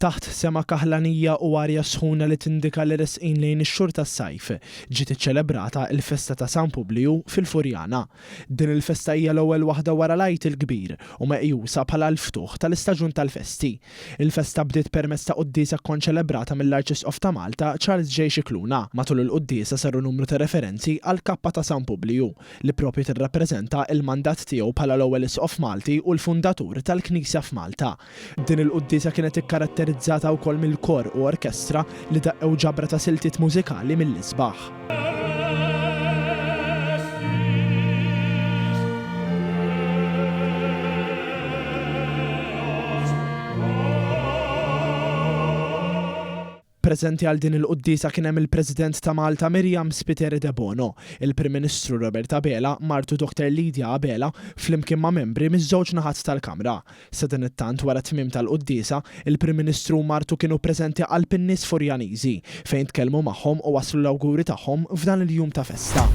Taħt sema kaħlanija u arja sħuna li tindika li resqin lejn ix-xhur tas-sajf, ġiet iċċelebrata l-festa ta' San Publiju fil-Furjana. Din il-festa hija l-ewwel waħda wara l-Għid il-Kbir u meqjusa bħala l-ftuħ tal-istaġun tal-festi. Il-festa bdiet permezz ta' quddiesa konċelebrata mill-Arċisqof ta' Malta Charles J. Scicluna. Matul il-quddiesa saru numru ta' referenzi għal kappa ta' San Publiju li proprju tirrappreżenta il-mandat tiegħu bħala l-ewwel isqof Malti u l-fundatur tal-Knisja f'Malta. Din il-quddiesa kienet ikkaratterizzata wkoll mill-kor u orkestra li daqqew ġabra ta' siltiet mużikali mill-isbaħ. Preżenti għal din il-quddiesa kien hemm il-President ta' Malta Miriam Spiteri de Bono, il-Prim Ministru Robert Abela, Martu Dr. Lydia Abela, flimkien ma' membri miż-żewġ naħat tal-Kamra. Sa din it-tant wara tmiem tal-quddiesa, il-Prim Ministru Martu kienu preżenti għal pinnies Furjaniżi fejn tkellmu magħhom u waslu l-awguri tagħhom f'dan il-jum ta' festa.